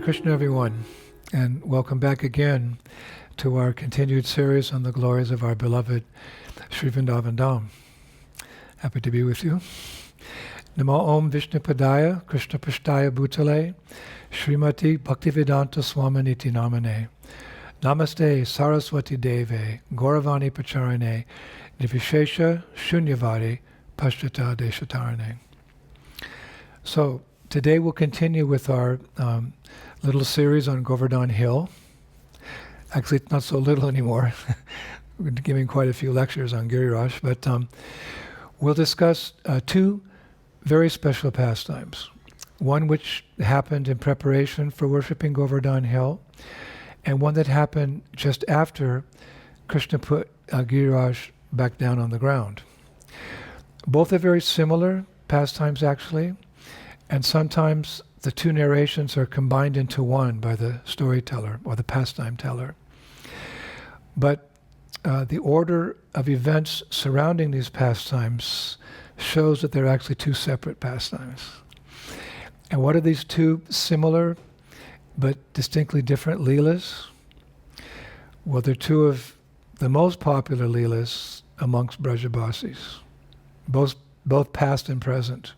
Hare Krishna, everyone, and welcome back again to our continued series on the glories of our beloved Sri Vrindavan Dham. Happy to be with you. Namo Om Vishnu Padaya Krishna Pashtaya Bhutale Srimati Bhaktivedanta Swaminiti Namane Namaste Saraswati Deve Gauravani Pacharane Nivishesha Shunyavadi Pashtata Deshatarane. So today we'll continue with our little series on Govardhan Hill. Actually, it's not so little anymore. We're giving quite a few lectures on Giriraj, but we'll discuss two very special pastimes. One which happened in preparation for worshipping Govardhan Hill, and one that happened just after Krishna put Giriraj back down on the ground. Both are very similar pastimes, actually, and sometimes the two narrations are combined into one by the storyteller or the pastime teller. But the order of events surrounding these pastimes shows that they're actually two separate pastimes. And what are these two similar but distinctly different leelas? Well, they're two of the most popular leelas amongst Brajabasis, both past and present.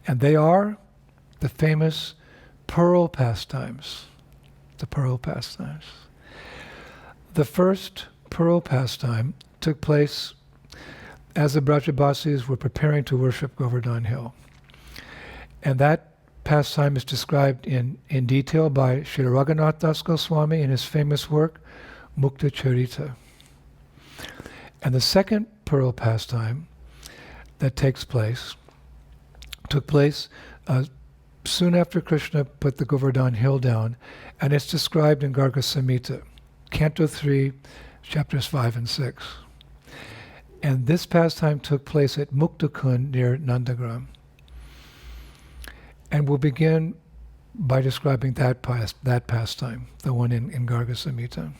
And they are the famous pearl pastimes. The pearl pastimes. The first pearl pastime took place as the Brajabasis were preparing to worship Govardhan Hill. And that pastime is described in detail by Sri Raghunath Das Goswami in his famous work, Mukta Charita. And the second pearl pastime that took place soon after Krishna put the Govardhan Hill down, and it's described in Garga Samhita, Canto 3, chapters 5 and 6. And this pastime took place at Muktakund near Nandagram. And we'll begin by describing that pastime, the one in Garga Samhita.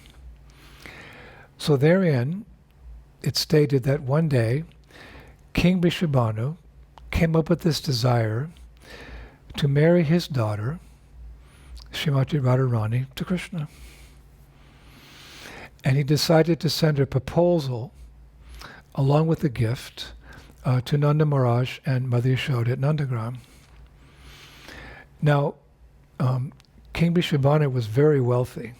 So therein, it's stated that one day, King Vrishabhanu came up with this desire to marry his daughter, Srimati Radharani, to Krishna. And he decided to send a proposal along with a gift to Nanda Maharaj and Mother Yashoda at Nandagram. Now, King Vrishabhanu was very wealthy,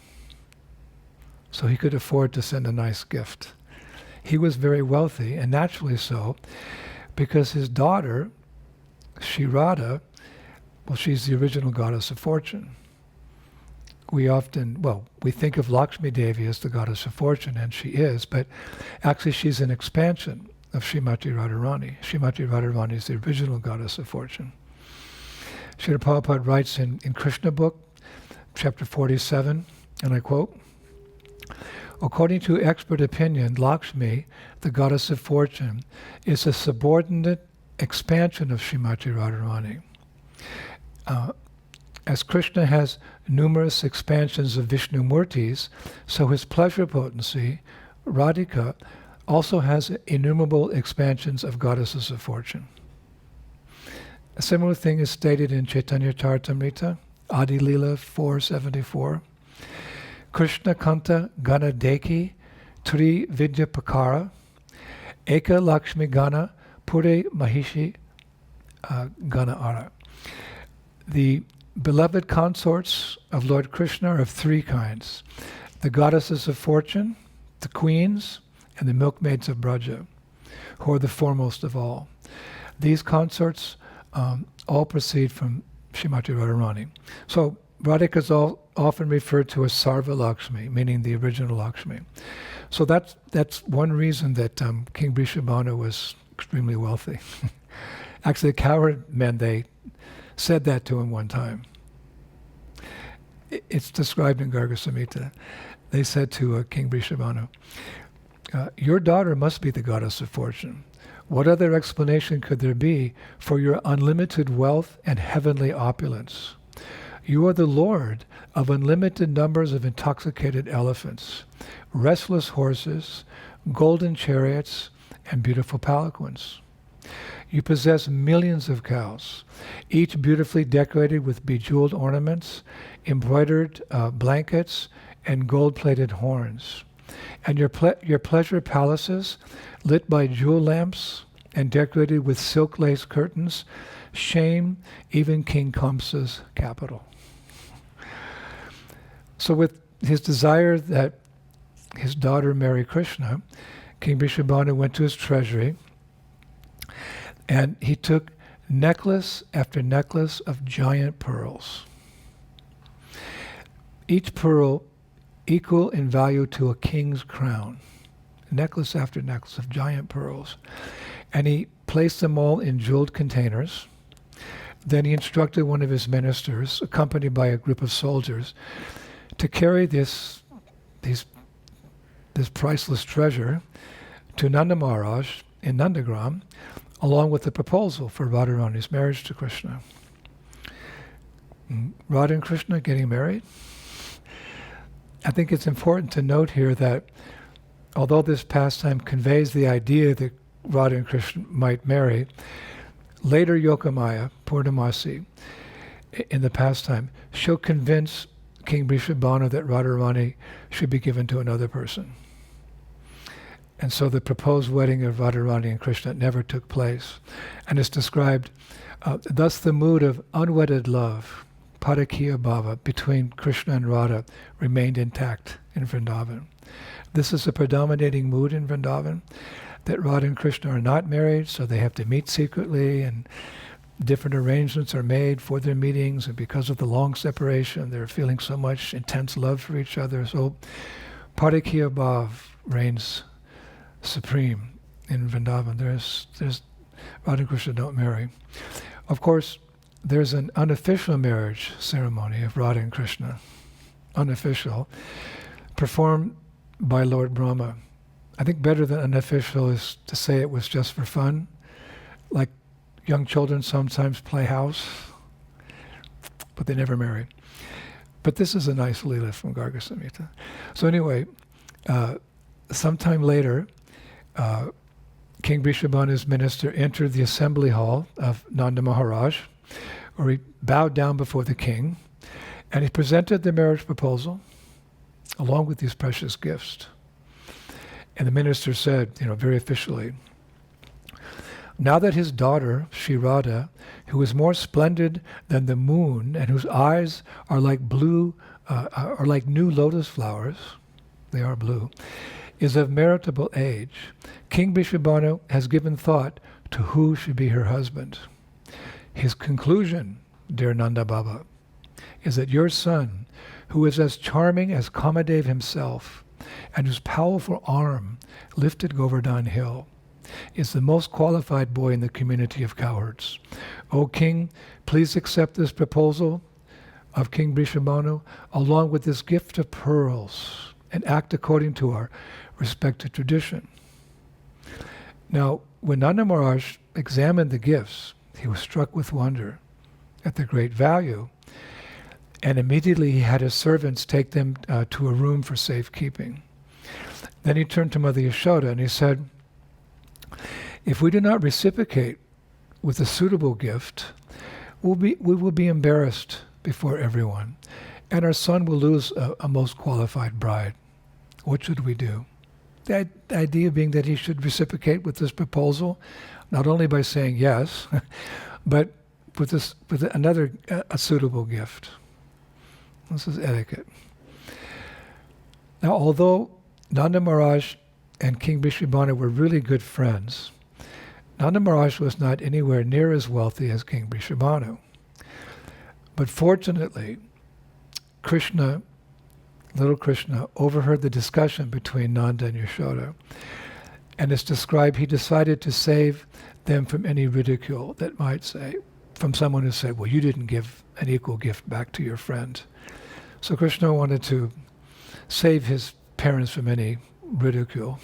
so he could afford to send a nice gift. He was very wealthy, and naturally so, because his daughter, Shri Radha, well, she's the original goddess of fortune. We think of Lakshmi Devi as the goddess of fortune, and she is, but actually she's an expansion of Srimati Radharani. Srimati Radharani is the original goddess of fortune. Srila Prabhupada writes in Krishna book, chapter 47, and I quote, according to expert opinion, Lakshmi, the goddess of fortune, is a subordinate expansion of Srimati Radharani. As Krishna has numerous expansions of Vishnu Murtis, so his pleasure potency, Radhika, also has innumerable expansions of goddesses of fortune. A similar thing is stated in Chaitanya Charitamrita, Adi Lila 474. Krishna Kanta Gana Deki Tri Vidya Pakara Eka Lakshmi Gana Pure Mahishi Gana Ara. The beloved consorts of Lord Krishna are of three kinds: the goddesses of fortune, the queens, and the milkmaids of Braja, who are the foremost of all. These consorts all proceed from Srimati Radharani. So Radhika is often referred to as Sarva Lakshmi, meaning the original Lakshmi. So that's one reason that King Vrishabhanu was extremely wealthy. Actually, the cowherd men, they said that to him one time. It's described in Garga Samhita. They said to King Vrishabhanu, your daughter must be the goddess of fortune. What other explanation could there be for your unlimited wealth and heavenly opulence? You are the lord of unlimited numbers of intoxicated elephants, restless horses, golden chariots, and beautiful palanquins. You possess millions of cows, each beautifully decorated with bejeweled ornaments, embroidered blankets, and gold-plated horns. And your pleasure palaces, lit by jewel lamps and decorated with silk lace curtains, shame even King Kamsa's capital. So with his desire that his daughter marry Krishna, King Vrishabhanu went to his treasury and he took necklace after necklace of giant pearls. Each pearl equal in value to a king's crown. Necklace after necklace of giant pearls. And he placed them all in jeweled containers. Then he instructed one of his ministers, accompanied by a group of soldiers, to carry this priceless treasure to Nanda Maharaj in Nandagram, along with the proposal for Radharani's marriage to Krishna. Radha and Krishna getting married. I think it's important to note here that although this pastime conveys the idea that Radha and Krishna might marry, later Yogamaya, Purnamasi, in the pastime, she'll convince King Vrishabhanu that Radharani should be given to another person. And so the proposed wedding of Radharani and Krishna never took place. And it's described, thus the mood of unwedded love, Parakya Bhava, between Krishna and Radha remained intact in Vrindavan. This is a predominating mood in Vrindavan, that Radha and Krishna are not married, so they have to meet secretly, and different arrangements are made for their meetings, and because of the long separation, they're feeling so much intense love for each other. So Parakya Bhava reigns supreme in Vrindavan. There's Radha and Krishna don't marry. Of course, there's an unofficial marriage ceremony of Radha and Krishna, unofficial, performed by Lord Rama. I think better than unofficial is to say it was just for fun, like young children sometimes play house, but they never marry. But this is a nice Leela from Garga Samhita. So anyway, sometime later, King Vrishabhanu's minister entered the assembly hall of Nanda Maharaj, where he bowed down before the king, and he presented the marriage proposal along with these precious gifts. And the minister said, very officially, now that his daughter, Shri Radha, who is more splendid than the moon and whose eyes are like new lotus flowers, they are blue, is of meritable age, King Vrishabhanu has given thought to who should be her husband. His conclusion, dear Nanda Baba, is that your son, who is as charming as Kamadev himself, and whose powerful arm lifted Govardhan hill, is the most qualified boy in the community of cowherds. O King, please accept this proposal of King Vrishabhanu, along with this gift of pearls, and act according to our respected tradition. Now, when Nanda Maharaj examined the gifts, he was struck with wonder at their great value, and immediately he had his servants take them to a room for safekeeping. Then he turned to Mother Yashoda and he said, if we do not reciprocate with a suitable gift, we will be embarrassed before everyone, and our son will lose a most qualified bride. What should we do? The idea being that he should reciprocate with this proposal, not only by saying yes, but with a suitable gift. This is etiquette. Now, although Nanda Maharaj and King Vrishabhanu were really good friends, Nanda Maharaj was not anywhere near as wealthy as King Vrishabhanu. But fortunately, little Krishna, overheard the discussion between Nanda and Yashoda. And it's described he decided to save them from any ridicule that might say, from someone who said, well, you didn't give an equal gift back to your friend. So Krishna wanted to save his parents from any ridicule.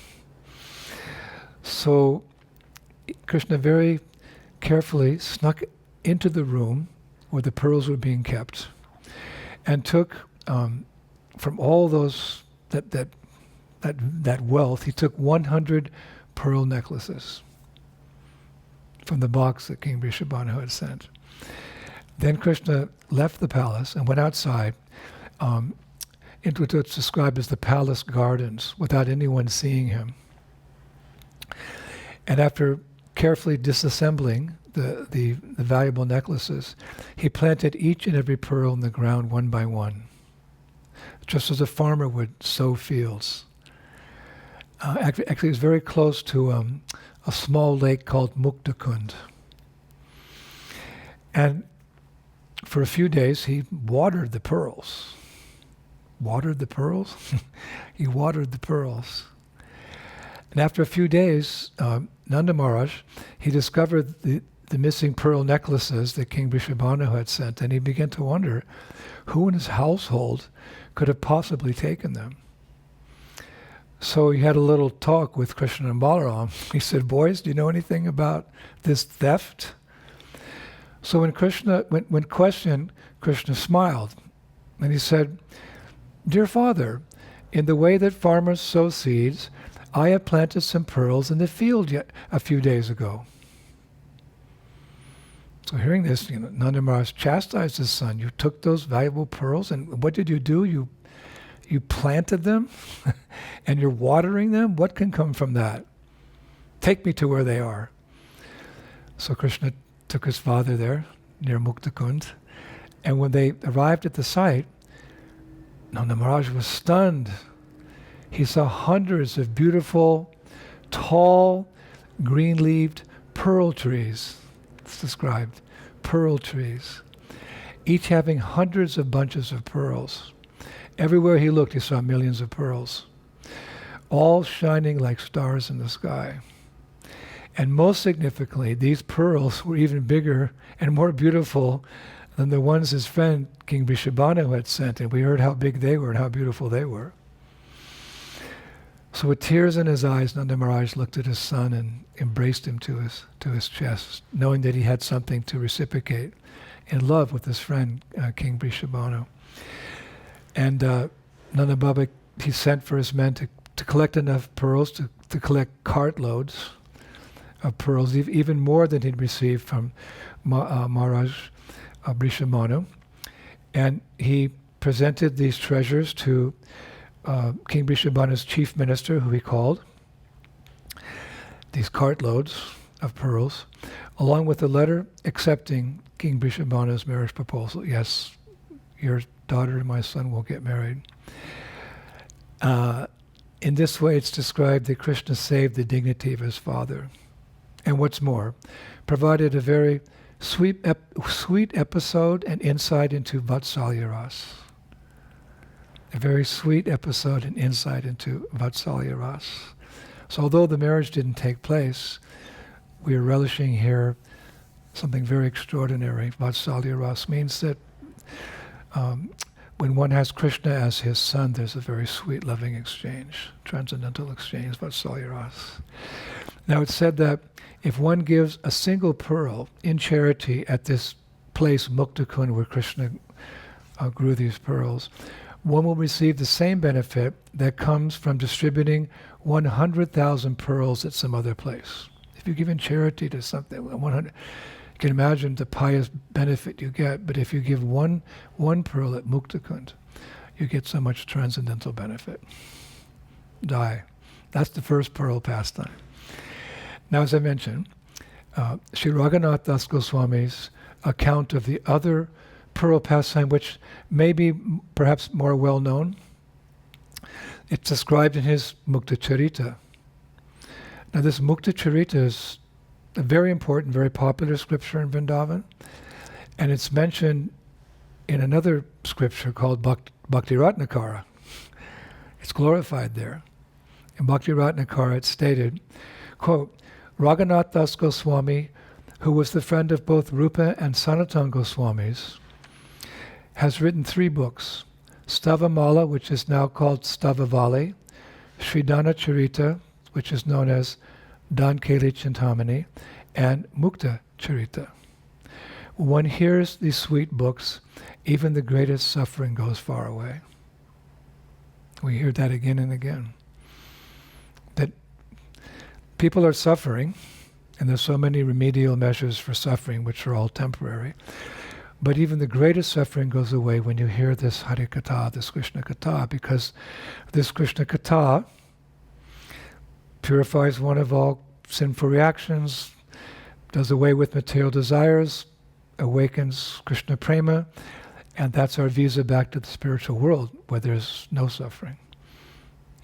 So Krishna very carefully snuck into the room where the pearls were being kept and took from all those that wealth, he took 100 pearl necklaces from the box that King Vrishabhanu had sent. Then Krishna left the palace and went outside into what's described as the palace gardens without anyone seeing him. And after carefully disassembling the valuable necklaces, he planted each and every pearl in the ground one by one, just as a farmer would sow fields. Actually, it was very close to a small lake called Muktakund. And for a few days, he watered the pearls. Watered the pearls? He watered the pearls. And after a few days, Nanda Maharaj, he discovered the missing pearl necklaces that King Vrishabhanu had sent, and he began to wonder who in his household could have possibly taken them. So he had a little talk with Krishna and Balaram. He said, "Boys, do you know anything about this theft?" So when questioned, Krishna smiled, and he said, "Dear father, in the way that farmers sow seeds, I have planted some pearls in the field yet a few days ago." So hearing this, Nanda Maharaj chastised his son. "You took those valuable pearls, and what did you do? You planted them, and you're watering them? What can come from that? Take me to where they are." So Krishna took his father there, near Muktakund, and when they arrived at the site, Nanda Maharaj was stunned. He saw hundreds of beautiful, tall, green-leaved pearl trees. It's described, pearl trees, each having hundreds of bunches of pearls. Everywhere he looked, he saw millions of pearls, all shining like stars in the sky. And most significantly, these pearls were even bigger and more beautiful than the ones his friend King Vrishabhanu had sent, and we heard how big they were and how beautiful they were. So with tears in his eyes, Nanda Maharaj looked at his son and embraced him to his chest, knowing that he had something to reciprocate in love with his friend King Vrishabhanu. And Nanda Baba, he sent for his men to collect enough pearls to collect cartloads of pearls, even more than he'd received from Maharaj Vrishabhanu. And he presented these treasures to King Vrishabhanu's chief minister, who he called, these cartloads of pearls, along with a letter accepting King Vrishabhanu's marriage proposal. Yes, your daughter and my son will get married. In this way, it's described that Krishna saved the dignity of his father. And what's more, provided a very sweet episode and insight into Vatsalya Ras. A very sweet episode and insight into Vatsalya Ras. So although the marriage didn't take place, we are relishing here something very extraordinary. Vatsalya Ras means that when one has Krishna as his son, there's a very sweet, loving exchange, transcendental exchange, Vatsalya Ras. Now it's said that if one gives a single pearl in charity at this place, Muktakund, where Krishna grew these pearls, one will receive the same benefit that comes from distributing 100,000 pearls at some other place. If you give in charity to something, 100, you can imagine the pious benefit you get, but if you give one pearl at Muktakund, you get so much transcendental benefit. That's the first pearl pastime. Now, as I mentioned, Sri Raghunath Das Goswami's account of the other pearl pastime, which may be perhaps more well known, it's described in his Mukta Charita. Now, this Mukta Charita is a very important, very popular scripture in Vrindavan, and it's mentioned in another scripture called Bhakti Ratnakara. It's glorified there. In Bhakti Ratnakara, it's stated, quote, Raghunath Das Goswami, who was the friend of both Rupa and Sanatana Goswamis, has written 3 books, Stavamala, which is now called Stavavali, Sridhana Charita, which is known as Dankeli Chintamani, and Mukta Charita. When one hears these sweet books, even the greatest suffering goes far away. We hear that again and again. That people are suffering, And there's so many remedial measures for suffering, which are all temporary. But even the greatest suffering goes away when you hear this Hari Katha, this Krishna Katha, because this Krishna Katha purifies one of all sinful reactions, does away with material desires, awakens Krishna Prema, and that's our visa back to the spiritual world, where there's no suffering.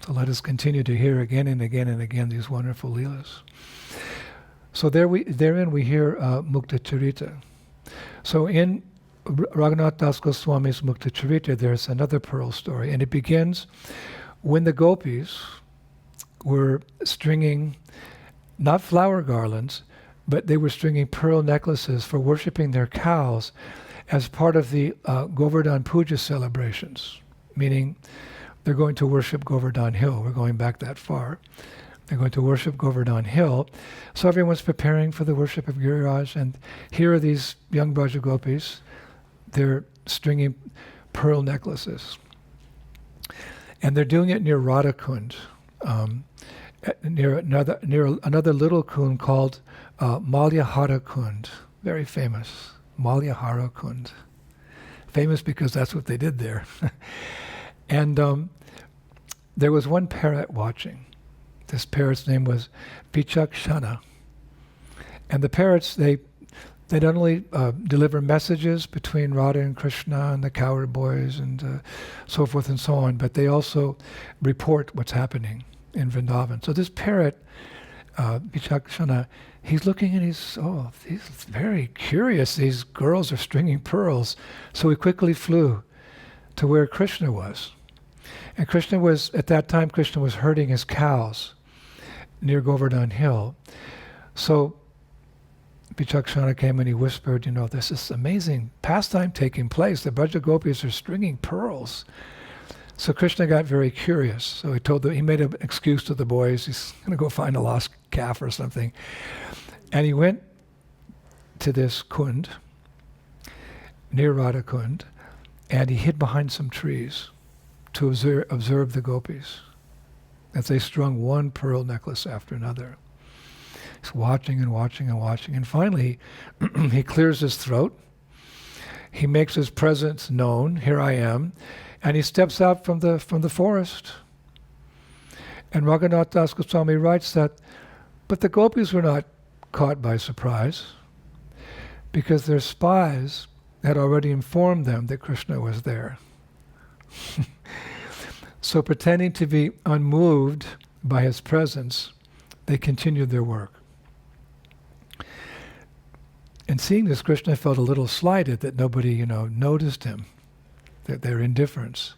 So let us continue to hear again and again and again these wonderful leelas. So therein we hear Mukta Charita. So in Raghunath Das Goswami's Mukta Charita, there's another pearl story, and it begins when the gopis were stringing not flower garlands, but they were stringing pearl necklaces for worshipping their cows as part of the Govardhan Puja celebrations, meaning they're going to worship Govardhan Hill. We're going back that far. They're going to worship Govardhan Hill. So everyone's preparing for the worship of Giriraj, and here are these young Braja gopis. They're stringing pearl necklaces. And they're doing it near Radhakund, near another little kund called Malyahara Kund, very famous, Malyahara Kund. Famous because that's what they did there. And there was one parrot watching. This parrot's name was Vichakshana. And the parrots, they not only deliver messages between Radha and Krishna and the cowherd boys and so forth and so on, but they also report what's happening in Vrindavan. So this parrot, Vichakshana, he's looking and he's very curious. These girls are stringing pearls. So he quickly flew to where Krishna was. And Krishna was, at that time, Krishna was herding his cows near Govardhan Hill. So Vichakshana came and he whispered, there's this amazing pastime taking place. The Braja gopis are stringing pearls. So Krishna got very curious. So he made an excuse to the boys. He's going to go find a lost calf or something. And he went to this kund, near Radha Kund, and he hid behind some trees to observe the gopis as they strung one pearl necklace after another. He's watching and watching and watching, and finally he clears his throat. He makes his presence known. Here I am, and he steps out from the forest. And Raghunath Das Goswami writes that, but the gopis were not caught by surprise, because their spies had already informed them that Krishna was there. So pretending to be unmoved by his presence, they continued their work. And seeing this, Krishna felt a little slighted that nobody, noticed him, their indifference.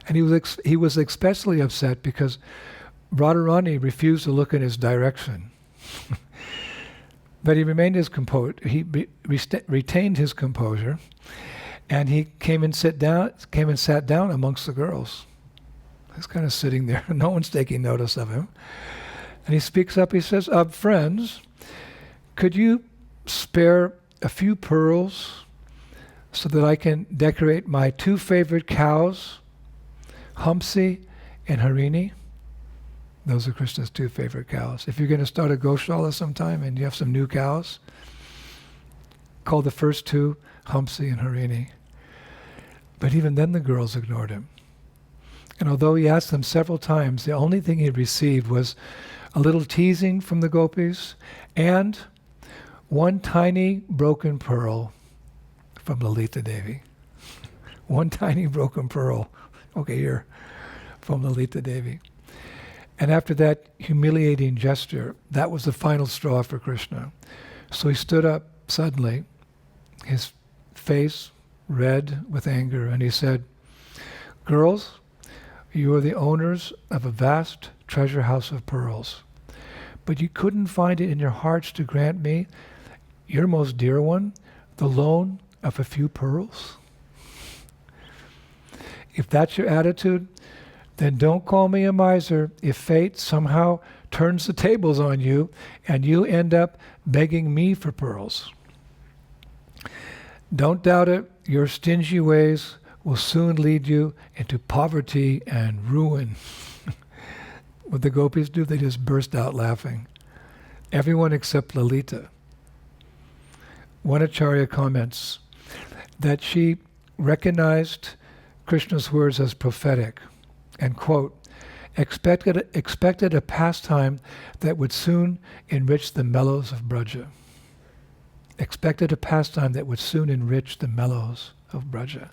And he was especially upset because Radharani refused to look in his direction. But he remained his composure. He retained his composure, and he came and sat down amongst the girls. He's kind of sitting there. No one's taking notice of him. And he speaks up. He says, friends, could you spare a few pearls so that I can decorate my two favorite cows, Hamsi and Harini? Those are Krishna's two favorite cows. If you're going to start a Goshala sometime and you have some new cows, call the first two Hamsi and Harini. But even then the girls ignored him. And although he asked them several times, the only thing he received was a little teasing from the gopis and one tiny broken pearl from Lalita Devi. One tiny broken pearl. Okay, here, from Lalita Devi. And after that humiliating gesture, that was the final straw for Krishna. So he stood up suddenly, his face red with anger, and he said, girls, you are the owners of a vast treasure house of pearls, but you couldn't find it in your hearts to grant me, your most dear one, the loan of a few pearls? If that's your attitude, then don't call me a miser if fate somehow turns the tables on you and you end up begging me for pearls. Don't doubt it, your stingy ways will soon lead you into poverty and ruin. What the gopis do, they just burst out laughing. everyone except Lalita. One acharya comments that she recognized Krishna's words as prophetic and, quote, expected a pastime that would soon enrich the mellows of Braja. Expected a pastime that would soon enrich the mellows of Braja.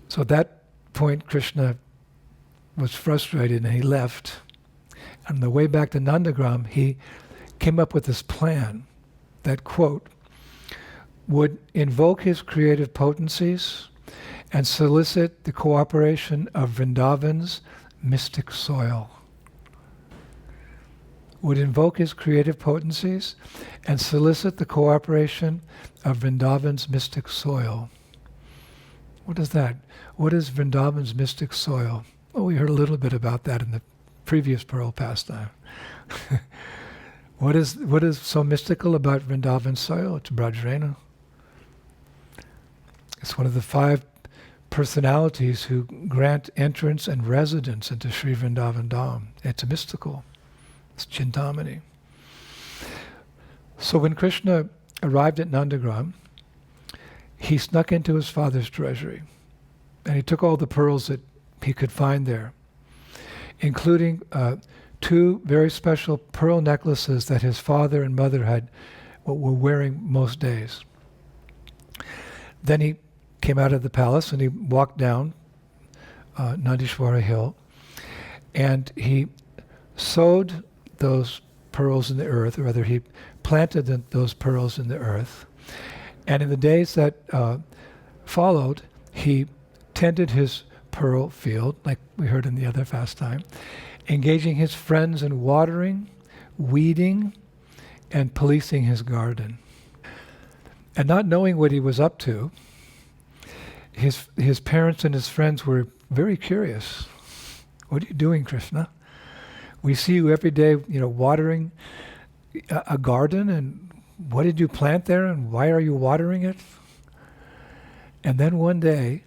So at that point, Krishna was frustrated and he left. On the way back to Nandagram, he came up with this plan that, quote, would invoke his creative potencies and solicit the cooperation of Vrindavan's mystic soil. Would invoke his creative potencies and solicit the cooperation of Vrindavan's mystic soil. What is that? What is Vrindavan's mystic soil? Well, we heard a little bit about that in the previous Pearl pastime. What is so mystical about Vrindavan's soil? It's Brajrena. It's one of the 5 personalities who grant entrance and residence into Sri Vrindavan Dham. It's mystical. It's Chintamani. So when Krishna arrived at Nandagram, he snuck into his father's treasury and he took all the pearls that he could find there, including 2 very special pearl necklaces that his father and mother were wearing most days. Then he came out of the palace and he walked down Nandishwara Hill and he sowed those pearls in the earth, or rather he planted those pearls in the earth. And in the days that followed, he tended his pearl field, like we heard in the other fast time, engaging his friends in watering, weeding, and policing his garden. And not knowing what he was up to, his parents and his friends were very curious. What are you doing, Krishna? We see you every day, watering a garden, and what did you plant there, and why are you watering it? And then one day,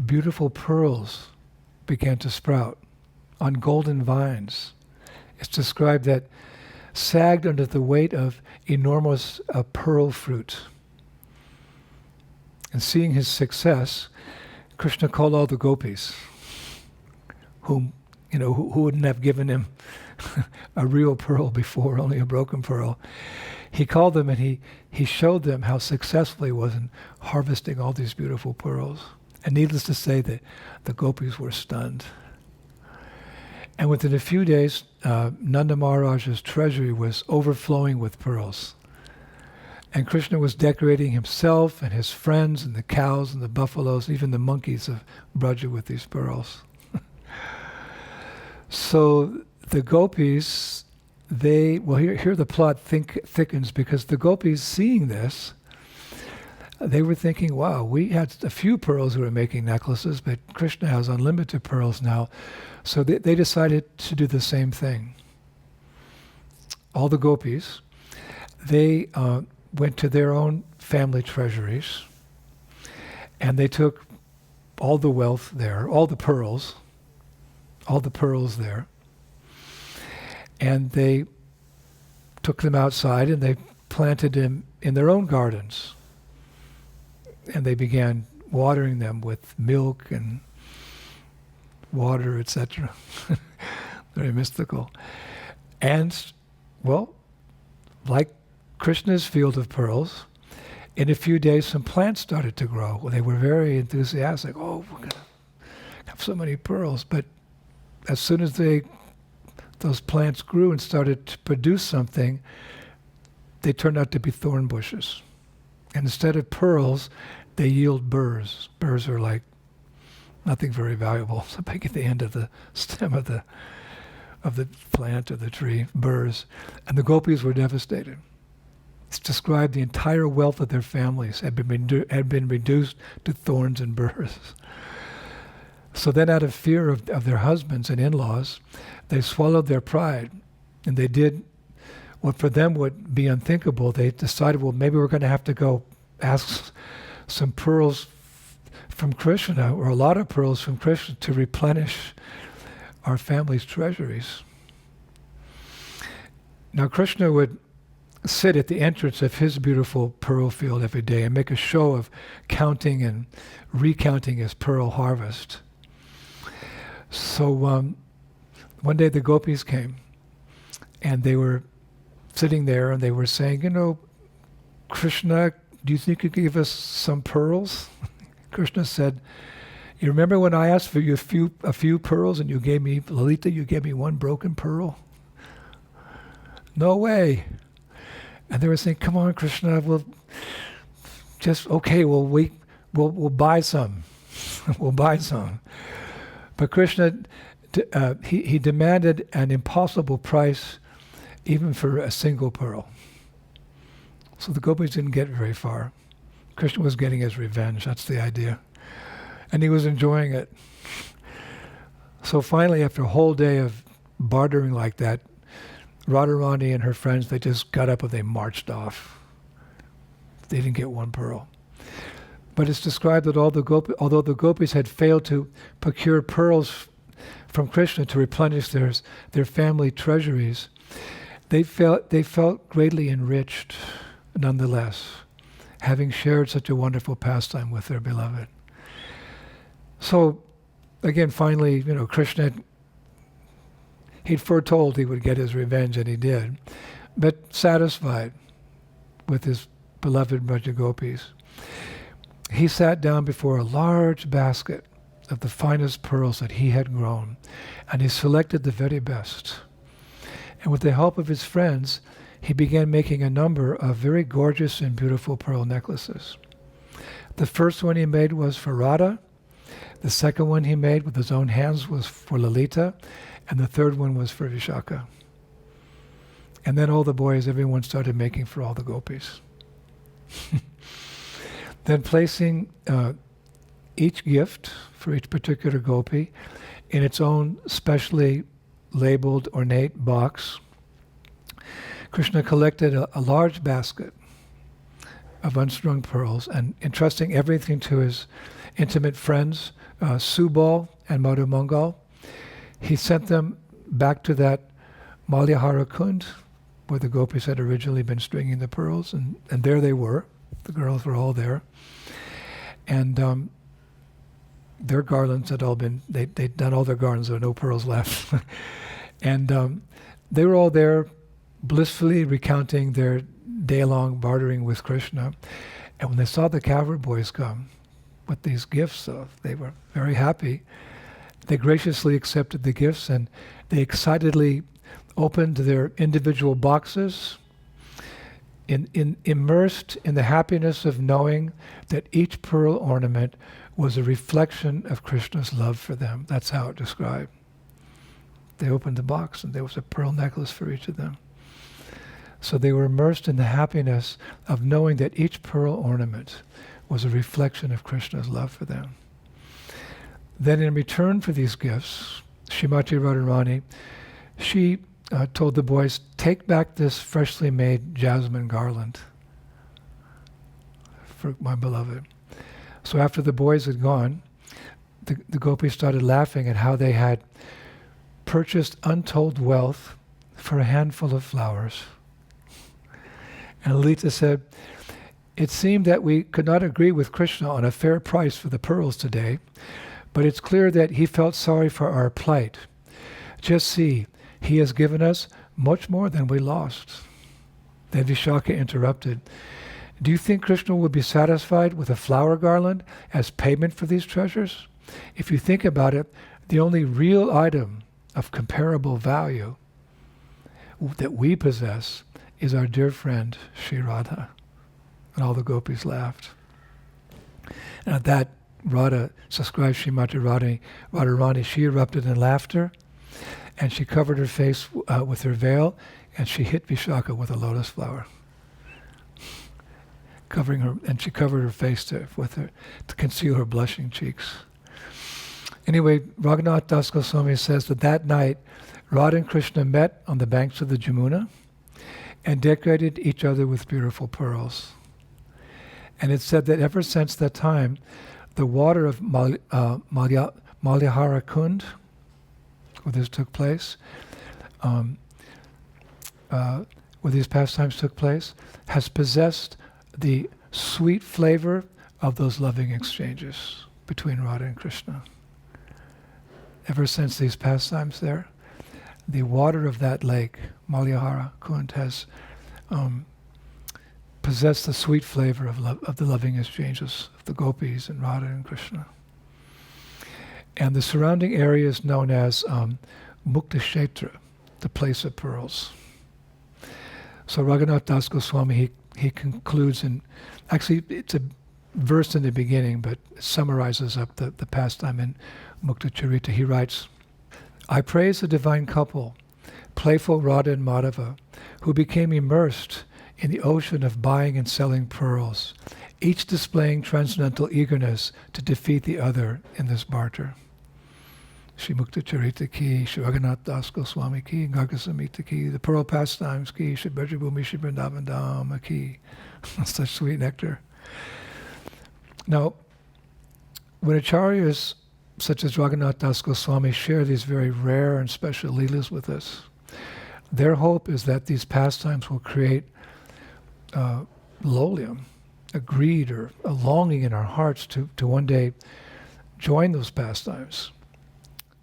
beautiful pearls began to sprout on golden vines. It's described that sagged under the weight of enormous pearl fruit. And seeing his success, Krishna called all the gopis, who wouldn't have given him a real pearl before, only a broken pearl. He called them and he showed them how successful he was in harvesting all these beautiful pearls. And needless to say, the gopis were stunned. And within a few days, Nanda Maharaj's treasury was overflowing with pearls. And Krishna was decorating himself and his friends and the cows and the buffaloes, even the monkeys of Braja with these pearls. So the gopis, here the plot thickens, because the gopis, seeing this, they were thinking, wow, we had a few pearls we were making necklaces, but Krishna has unlimited pearls now. So they decided to do the same thing. All the gopis, they went to their own family treasuries, and they took all the wealth there, all the pearls there, and they took them outside and they planted them in their own gardens. And they began watering them with milk and water, etc. Very mystical. And, well, like Krishna's field of pearls, in a few days some plants started to grow. Well, they were very enthusiastic. Oh, we're going to have so many pearls. But as soon as those plants grew and started to produce something, they turned out to be thorn bushes. And instead of pearls, they yield burrs. Burrs are like nothing very valuable. So back at the end of the stem of the plant or the tree, burrs. And the gopis were devastated. It's described the entire wealth of their families had been reduced to thorns and burrs. So then, out of fear of their husbands and in-laws, they swallowed their pride, and they did what for them would be unthinkable. They decided, well, maybe we're going to have to go ask some pearls from Krishna, or a lot of pearls from Krishna, to replenish our family's treasuries. Now Krishna would sit at the entrance of his beautiful pearl field every day and make a show of counting and recounting his pearl harvest. So one day the gopis came, and they were sitting there and they were saying, Krishna, do you think you could give us some pearls? Krishna said, you remember when I asked for you a few pearls and you gave me, Lalita, you gave me one broken pearl? No way. And they were saying, come on, Krishna, we'll buy some. We'll buy some. But Krishna, he demanded an impossible price even for a single pearl. So the gopis didn't get very far. Krishna was getting his revenge, that's the idea. And he was enjoying it. So finally, after a whole day of bartering like that, Radharani and her friends, they just got up and they marched off. They didn't get one pearl. But it's described that although the gopis had failed to procure pearls from Krishna to replenish their family treasuries, they felt greatly enriched nonetheless, having shared such a wonderful pastime with their beloved. So, again, finally, Krishna, he'd foretold he would get his revenge, and he did, but satisfied with his beloved Braja Gopis, he sat down before a large basket of the finest pearls that he had grown, and he selected the very best. And with the help of his friends, he began making a number of very gorgeous and beautiful pearl necklaces. The first one he made was for Radha, the second one he made with his own hands was for Lalita, and the third one was for Vishaka. And then all the boys, everyone started making for all the gopis. Then placing each gift for each particular gopi in its own specially labeled ornate box, Krishna collected a large basket of unstrung pearls and entrusting everything to his intimate friends, Subal and Madhu Mangal, he sent them back to that Malyahara Kund where the gopis had originally been stringing the pearls, and there they were. The girls were all there. And their garlands had all been, they'd done all their garlands, there were no pearls left. And they were all there blissfully recounting their day-long bartering with Krishna. And when they saw the cavalry boys come with these gifts, they were very happy. They graciously accepted the gifts, and they excitedly opened their individual boxes, immersed in the happiness of knowing that each pearl ornament was a reflection of Krishna's love for them. That's how it described. They opened the box and there was a pearl necklace for each of them. So they were immersed in the happiness of knowing that each pearl ornament was a reflection of Krishna's love for them. Then in return for these gifts, Srimati Radharani, she told the boys, take back this freshly made jasmine garland for my beloved. So after the boys had gone, the gopis started laughing at how they had purchased untold wealth for a handful of flowers. And Lalita said, it seemed that we could not agree with Krishna on a fair price for the pearls today, but it's clear that he felt sorry for our plight. Just see, he has given us much more than we lost. Then Vishaka interrupted, do you think Krishna would be satisfied with a flower garland as payment for these treasures? If you think about it, the only real item of comparable value that we possess is our dear friend Shri Radha. And all the gopis laughed. And at that, Radha, subscribed Srimati Radharani, she erupted in laughter, and she covered her face with her veil, and she hit Vishaka with a lotus flower, covering her, and she covered her face to conceal her blushing cheeks. Anyway, Raghunath Das Goswami says that night, Radha and Krishna met on the banks of the Jamuna and decorated each other with beautiful pearls. And it's said that ever since that time, the water of Malyahara Kund, where this took place, where these pastimes took place, has possessed the sweet flavor of those loving exchanges between Radha and Krishna. Ever since these pastimes there, the water of that lake, Malyahara Kund, has possessed the sweet flavor of the loving exchanges of the gopis and Radha and Krishna. And the surrounding area is known as Mukta Kshetra, the place of pearls. So Raghunath Das Goswami, he concludes in, actually it's a verse in the beginning, but it summarizes up the pastime in Mukta Charita. He writes, I praise the divine couple, playful Radha and Madhava, who became immersed in the ocean of buying and selling pearls, each displaying transcendental eagerness to defeat the other in this barter. Shri Mukta Charita ki, Shri Raghunath Das Goswami ki, Garga Samhita ki, the Pearl Pastimes ki, Shri Brajabhumi, Shri Vrindavan Dham ki. Such sweet nectar. Now, when acharyas such as Raghunath Das Goswami share these very rare and special leelas with us, their hope is that these pastimes will create lolium, a greed or a longing in our hearts to one day join those pastimes.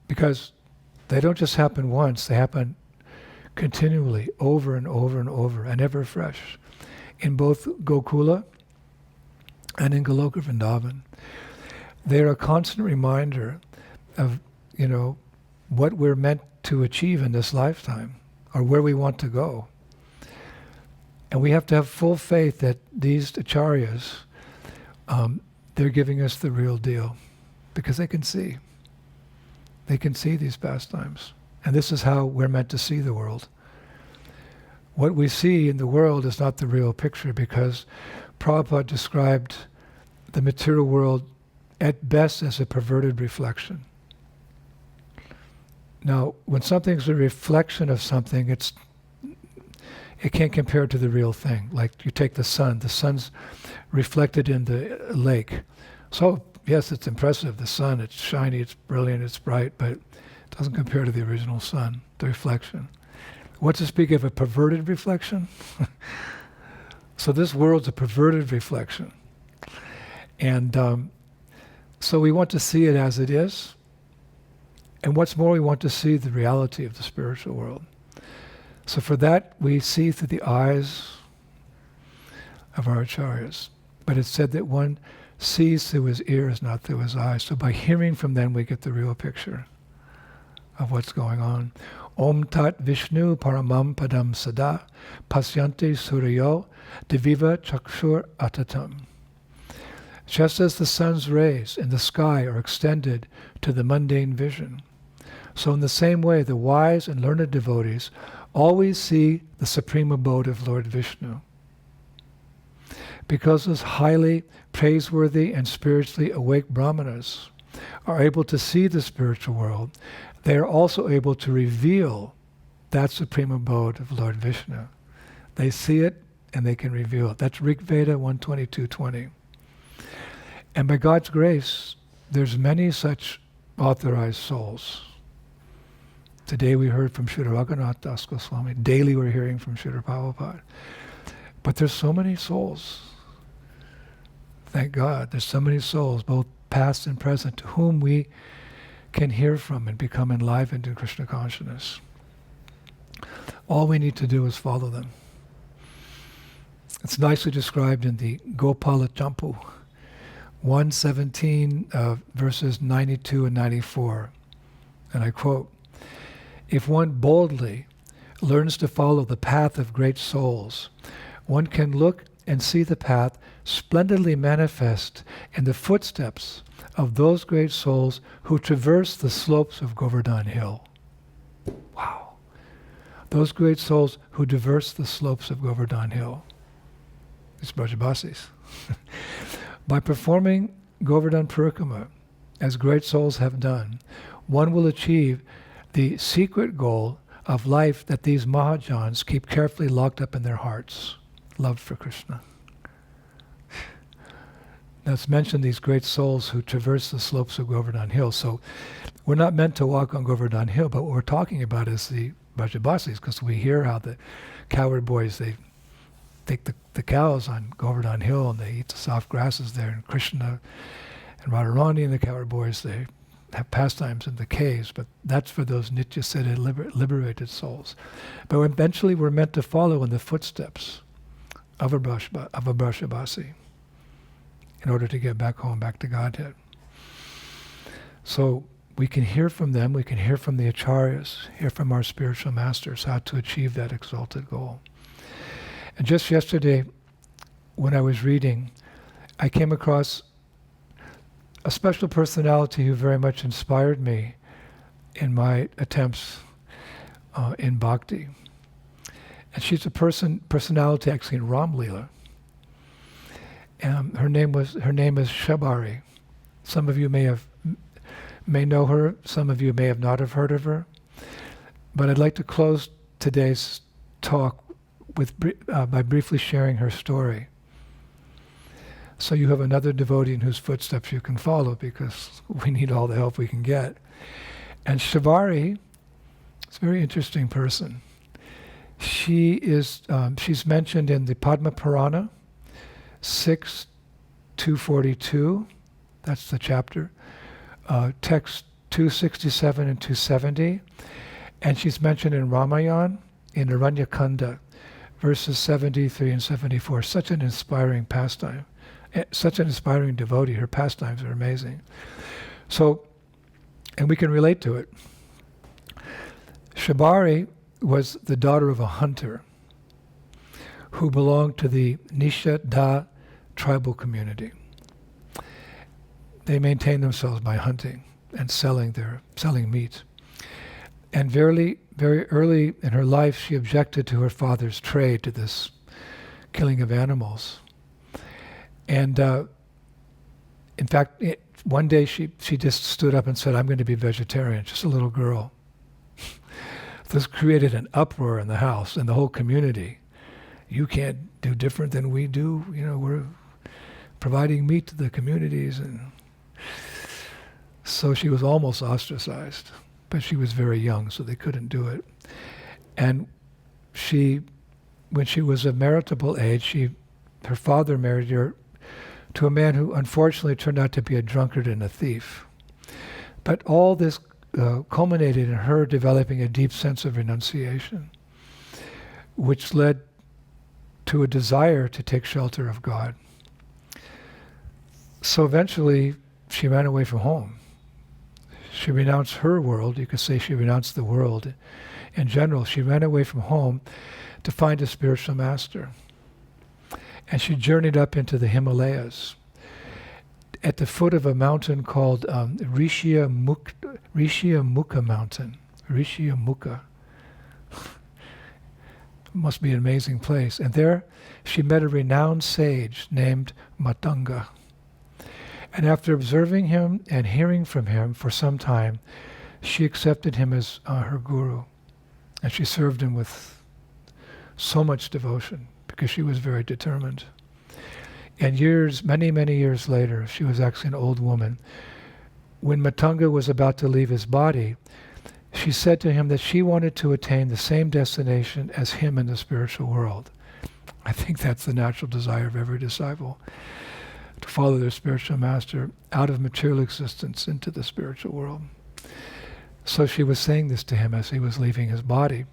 Because they don't just happen once, they happen continually, over and over and over, and ever fresh, in both Gokula and in Goloka Vrindavan. They're a constant reminder of, what we're meant to achieve in this lifetime, or where we want to go. And we have to have full faith that these acharyas, they're giving us the real deal, because they can see. They can see these pastimes. And this is how we're meant to see the world. What we see in the world is not the real picture, because Prabhupada described the material world at best as a perverted reflection. Now, when something's a reflection of something, it can't compare to the real thing. Like you take the sun's reflected in the lake. So, yes, it's impressive, the sun, it's shiny, it's brilliant, it's bright, but it doesn't compare to the original sun, the reflection. What to speak of a perverted reflection? So this world's a perverted reflection. And so we want to see it as it is. And what's more, we want to see the reality of the spiritual world. So for that, we see through the eyes of our acharyas. But it's said that one sees through his ears, not through his eyes. So by hearing from them, we get the real picture of what's going on. Om Tat Vishnu Paramam Padam Sada Pasyanti Suryo Diviva Chakshur Atatam. Just as the sun's rays in the sky are extended to the mundane vision, so in the same way the wise and learned devotees always see the supreme abode of Lord Vishnu. Because those highly praiseworthy and spiritually awake brahmanas are able to see the spiritual world, they are also able to reveal that supreme abode of Lord Vishnu. They see it and they can reveal it. That's Rig Veda 122.20. And by God's grace, there's many such authorized souls. Today we heard from Srila Raghunath Das Goswami. Daily we're hearing from Srila Prabhupada. But there's so many souls. Thank God, there's so many souls, both past and present, to whom we can hear from and become enlivened in Krishna consciousness. All we need to do is follow them. It's nicely described in the Gopala Champu, 117, verses 92 and 94. And I quote, "If one boldly learns to follow the path of great souls, one can look and see the path splendidly manifest in the footsteps of those great souls who traverse the slopes of Govardhan Hill." Wow. Those great souls who traverse the slopes of Govardhan Hill. It's Brajabasis. By performing Govardhan Parikrama, as great souls have done, one will achieve the secret goal of life that these Mahajans keep carefully locked up in their hearts, love for Krishna. Now it's mentioned these great souls who traverse the slopes of Govardhan Hill. So we're not meant to walk on Govardhan Hill, but what we're talking about is the Brajabasis, because we hear how the cowherd boys, they take the cows on Govardhan Hill and they eat the soft grasses there, and Krishna and Radharani and the cowherd boys, they have pastimes in the caves, but that's for those Nitya-siddha liberated souls. But eventually we're meant to follow in the footsteps of a Brajabasi in order to get back home, back to Godhead. So we can hear from them, we can hear from the acharyas, hear from our spiritual masters how to achieve that exalted goal. And just yesterday, when I was reading, I came across a special personality who very much inspired me in my attempts in bhakti. And she's a personality actually in Ram Leela. Her name is Shabari. Some of you may know her, some of you may have not have heard of her. But I'd like to close today's talk by briefly sharing her story. So you have another devotee in whose footsteps you can follow, because we need all the help we can get. And Shabari is a very interesting person. She's mentioned in the Padma Purana, 6.242, that's the chapter, text 267 and 270, and she's mentioned in Ramayana, in Aranyakanda, verses 73 and 74. Such an inspiring pastime. Such an inspiring devotee. Her pastimes are amazing. So, and we can relate to it. Shabari was the daughter of a hunter who belonged to the Nisha tribal community. They maintained themselves by hunting and selling meat. And very early in her life, she objected to her father's trade, to this killing of animals. And in fact, one day she just stood up and said, "I'm going to be vegetarian," just a little girl. This created an uproar in the house and the whole community. You can't do different than we do. We're providing meat to the communities. And so she was almost ostracized, but she was very young, so they couldn't do it. And when she was of marriageable age, her father married her to a man who unfortunately turned out to be a drunkard and a thief. But all this culminated in her developing a deep sense of renunciation, which led to a desire to take shelter of God. So eventually, she ran away from home. She renounced her world. You could say she renounced the world in general. She ran away from home to find a spiritual master. And she journeyed up into the Himalayas at the foot of a mountain called Rishya Mukha mountain. Rishya Mukha. Must be an amazing place. And there she met a renowned sage named Matanga. And after observing him and hearing from him for some time, she accepted him as her guru. And she served him with so much devotion because she was very determined. And many, many years later, she was actually an old woman. When Matanga was about to leave his body, she said to him that she wanted to attain the same destination as him in the spiritual world. I think that's the natural desire of every disciple, to follow their spiritual master out of material existence into the spiritual world. So she was saying this to him as he was leaving his body.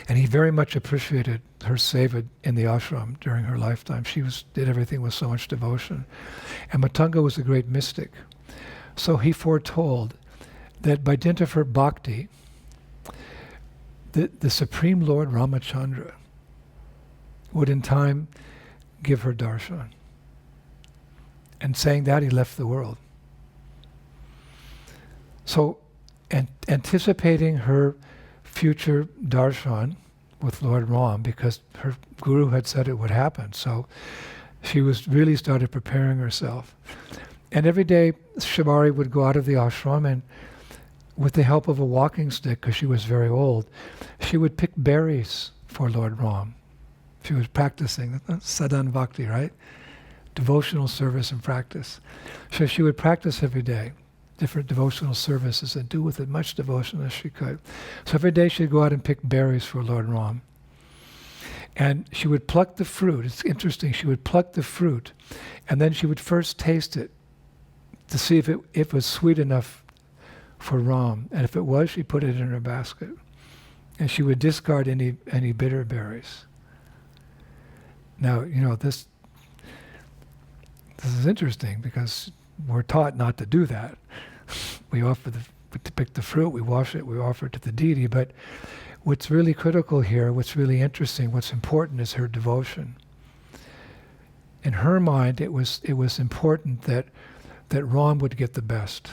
And he very much appreciated her seva in the ashram during her lifetime. She did everything with so much devotion. And Matanga was a great mystic. So he foretold that by dint of her bhakti, the Supreme Lord Ramacandra would in time give her darshan. And saying that, he left the world. So, anticipating her future darshan with Lord Ram, because her guru had said it would happen. So she really started preparing herself. And every day Shabari would go out of the ashram, and with the help of a walking stick, because she was very old, she would pick berries for Lord Ram. She was practicing sadhan bhakti, right? Devotional service and practice. So she would practice every day. different devotional services and do with as much devotion as she could. So every day she'd go out and pick berries for Lord Ram. And she would pluck the fruit. It's interesting. She would pluck the fruit, and then she would first taste it to see if it was sweet enough for Ram. And if it was, she put it in her basket. And she would discard any bitter berries. Now, this is interesting because we're taught not to do that. We offer to pick the fruit, we wash it, we offer it to the deity. But what's really critical here, what's really interesting, what's important is her devotion. In her mind, it was important that Ram would get the best.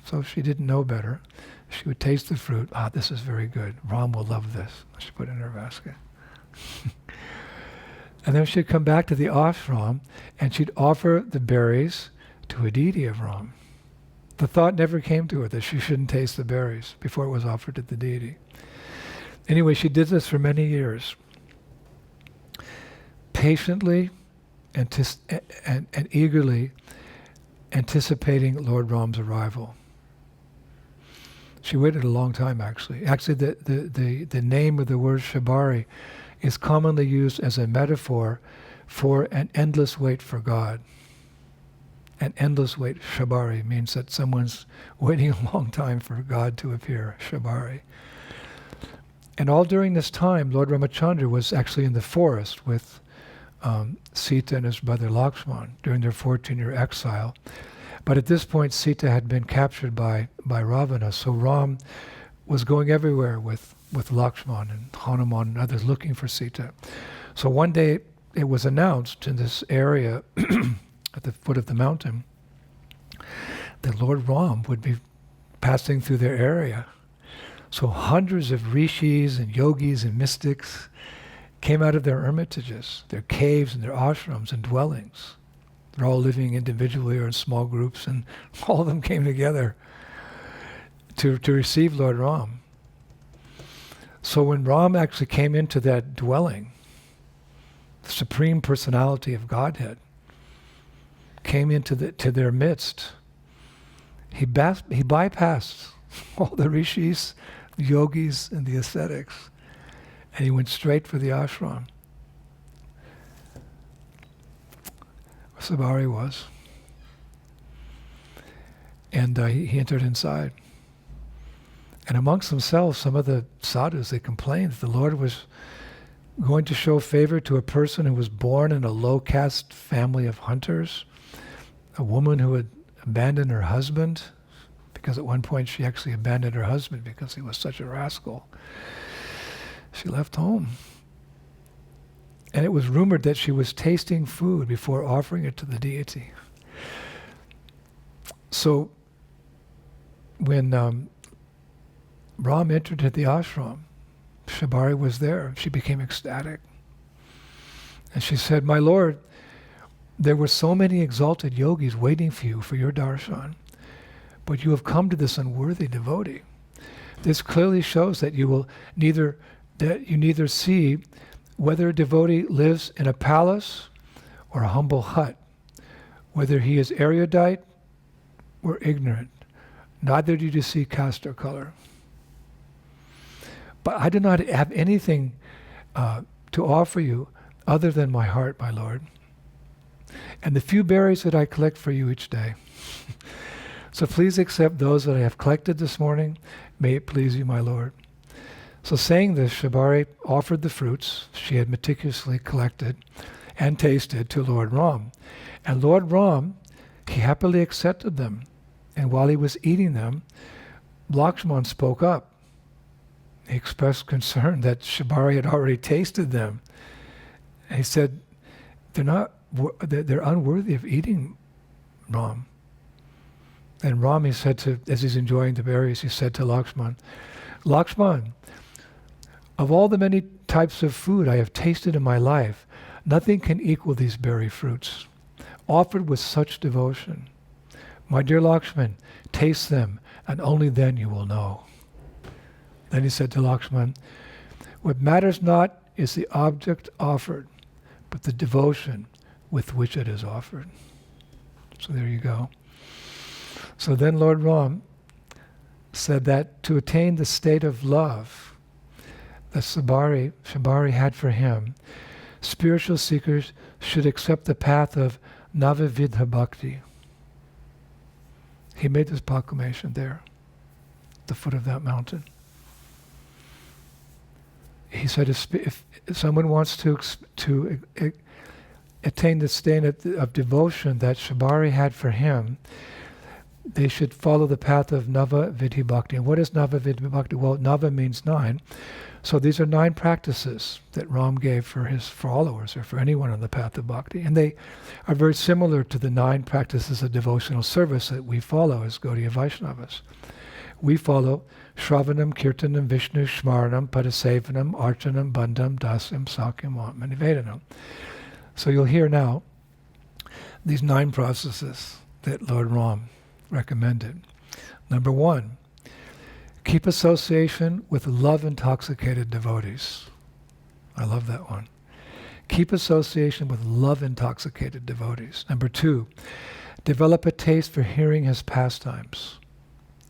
So if she didn't know better, she would taste the fruit. This is very good. Ram will love this. She put it in her basket. And then she'd come back to the ashram and she'd offer the berries to a deity of Ram. The thought never came to her that she shouldn't taste the berries before it was offered to the deity. Anyway, she did this for many years, patiently and eagerly anticipating Lord Ram's arrival. She waited a long time, actually. Actually, the name of the word Shabari is commonly used as a metaphor for an endless wait for God. An endless wait, Shabari, means that someone's waiting a long time for God to appear, Shabari. And all during this time, Lord Ramacandra was actually in the forest with Sita and his brother Lakshman during their 14-year exile. But at this point, Sita had been captured by Ravana, so Ram was going everywhere with Lakshman and Hanuman and others looking for Sita. So one day, it was announced in this area at the foot of the mountain that Lord Ram would be passing through their area. So hundreds of rishis and yogis and mystics came out of their hermitages, their caves and their ashrams and dwellings. They're all living individually or in small groups, and all of them came together to receive Lord Ram. So when Ram actually came into that dwelling, the Supreme Personality of Godhead came into their midst. He bypassed all the rishis, the yogis, and the ascetics, and he went straight for the ashram. Where Shabari was. And he entered inside. And amongst themselves, some of the sadhus, they complained that the Lord was going to show favor to a person who was born in a low-caste family of hunters, a woman who had abandoned her husband, because at one point she actually abandoned her husband because he was such a rascal. She left home. And it was rumored that she was tasting food before offering it to the deity. So when Ram entered the ashram, Shabari was there. She became ecstatic. And she said, "My Lord, there were so many exalted yogis waiting for you for your darshan, but you have come to this unworthy devotee. This clearly shows that you neither see whether a devotee lives in a palace or a humble hut, whether he is erudite or ignorant. Neither do you see caste or color. But I do not have anything to offer you other than my heart, my Lord, and the few berries that I collect for you each day. So please accept those that I have collected this morning. May it please you, my Lord." So saying this, Shabari offered the fruits she had meticulously collected and tasted to Lord Ram. And Lord Ram, he happily accepted them. And while he was eating them, Lakshman spoke up. He expressed concern that Shabari had already tasted them. And he said, they're unworthy of eating, Ram. And Ram, he said as he's enjoying the berries, he said to Lakshman, "Lakshman, of all the many types of food I have tasted in my life, nothing can equal these berry fruits, offered with such devotion. My dear Lakshman, taste them, and only then you will know." Then he said to Lakshman, "What matters not is the object offered, but the devotion with which it is offered." So there you go. So then Lord Ram said that to attain the state of love that Shabari had for him, spiritual seekers should accept the path of Navavidha Bhakti. He made this proclamation there, at the foot of that mountain. He said if someone wants to attain the state of devotion that Shabari had for him, they should follow the path of Navavidhi Bhakti. And what is Navavidhi Bhakti? Well, Nava means 9. So these are 9 practices that Ram gave for his followers, or for anyone on the path of Bhakti. And they are very similar to the 9 practices of devotional service that we follow as Gaudiya Vaishnavas. We follow Shravanam, Kirtanam, Vishnu, Shmaranam, Padasevanam, Archanam, Bandham, Dasyam, Sakyam, Atman, Nivedanam. So you'll hear now these 9 processes that Lord Ram recommended. Number 1, keep association with love-intoxicated devotees. I love that one. Keep association with love-intoxicated devotees. Number 2, develop a taste for hearing his pastimes.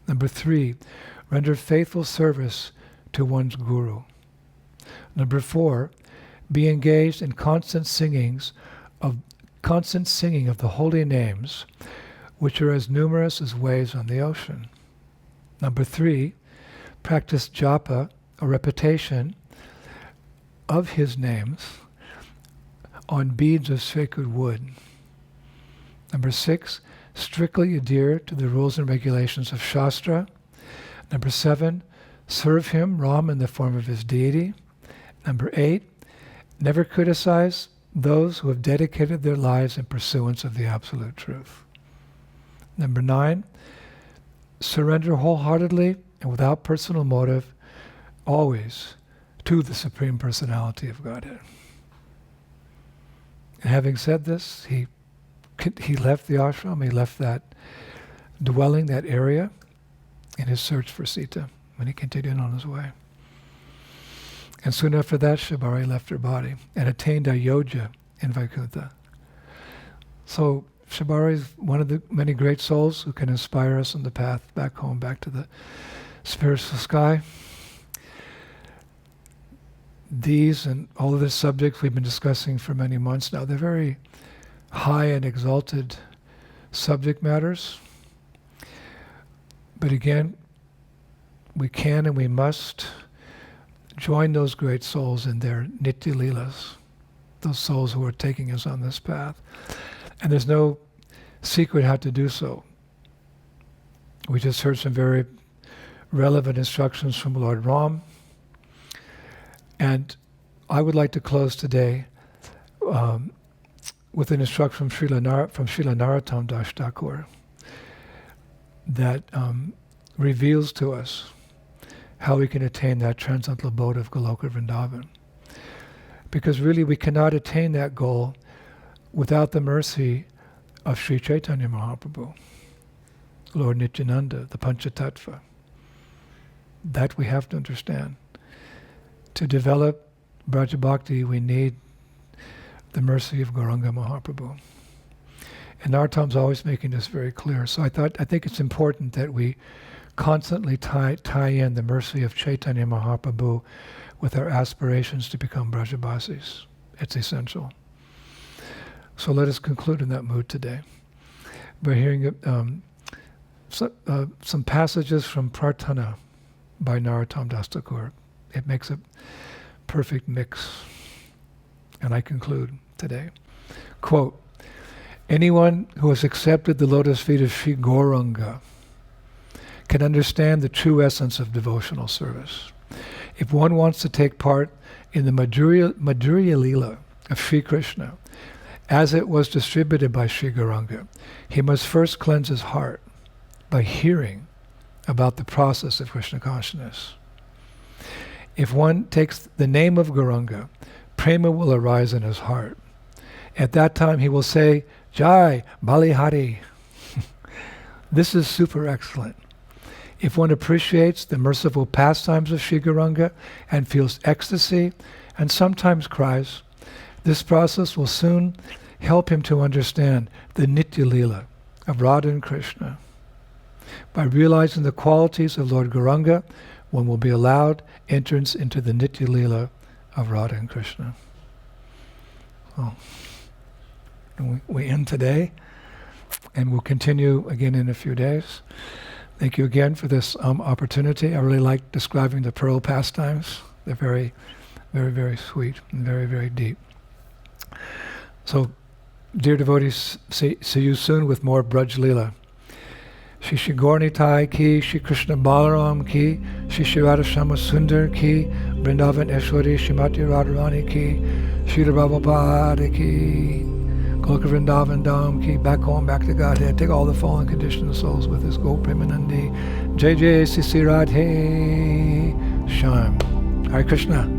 Number 3, render faithful service to one's guru. Number 4, be engaged in constant singing of the holy names, which are as numerous as waves on the ocean. Number 3, practice japa, a repetition of his names, on beads of sacred wood. Number 6, strictly adhere to the rules and regulations of Shastra. Number 7, serve him, Ram, in the form of his deity. Number 8, never criticize those who have dedicated their lives in pursuance of the absolute truth. Number 9, surrender wholeheartedly and without personal motive, always, to the Supreme Personality of Godhead. And having said this, he left the ashram, he left that dwelling, that area, in his search for Sita, when he continued on his way. And soon after that, Shabari left her body and attained Ayodhya in Vaikuntha. So Shabari is one of the many great souls who can inspire us on the path back home, back to the spiritual sky. These and all of the subjects we've been discussing for many months now, they're very high and exalted subject matters. But again, we can and we must join those great souls in their Nitya Leelas, those souls who are taking us on this path. And there's no secret how to do so. We just heard some very relevant instructions from Lord Ram. And I would like to close today with an instruction from Srila Narottam Das Thakur that reveals to us how we can attain that transcendental abode of Goloka Vrindavan. Because really we cannot attain that goal without the mercy of Sri Chaitanya Mahaprabhu, Lord Nityananda, the Panchatattva. That we have to understand. To develop Braja Bhakti, we need the mercy of Gauranga Mahaprabhu. And Narottam's always making this very clear. So I think it's important that we constantly tie in the mercy of Chaitanya Mahaprabhu with our aspirations to become Brajabasis. It's essential. So let us conclude in that mood today by hearing some passages from Prarthana by Narottam Das Thakur. It makes a perfect mix. And I conclude today. Quote, anyone who has accepted the lotus feet of Sri Gauranga can understand the true essence of devotional service. If one wants to take part in the Madhurya Leela of Sri Krishna, as it was distributed by Sri Gauranga, he must first cleanse his heart by hearing about the process of Krishna consciousness. If one takes the name of Gauranga, prema will arise in his heart. At that time he will say, Jai, Balihari. This is super excellent. If one appreciates the merciful pastimes of Sri Gauranga and feels ecstasy and sometimes cries, this process will soon help him to understand the Nitya Leela of Radha and Krishna. By realizing the qualities of Lord Gauranga, one will be allowed entrance into the Nitya Leela of Radha and Krishna. So, we end today, and we'll continue again in a few days. Thank you again for this opportunity. I really like describing the pearl pastimes. They're very, very, very sweet and very, very deep. So, dear devotees, see you soon with more Braj Leela. Shri Shri Gaurnitai ki, Shri Krishna Balaram ki, Shri Shri Radha Shama Sundar ki, Vrindavan Eshwari Shrimati Radharani ki, Shri Prabhupada ki, Goloka Vrindavan Dham ki, back home, back to Godhead. Take all the fallen conditioned souls with His Gop Premanandi. Jai Jai Sisi Radhe Shyam. Hare Krishna.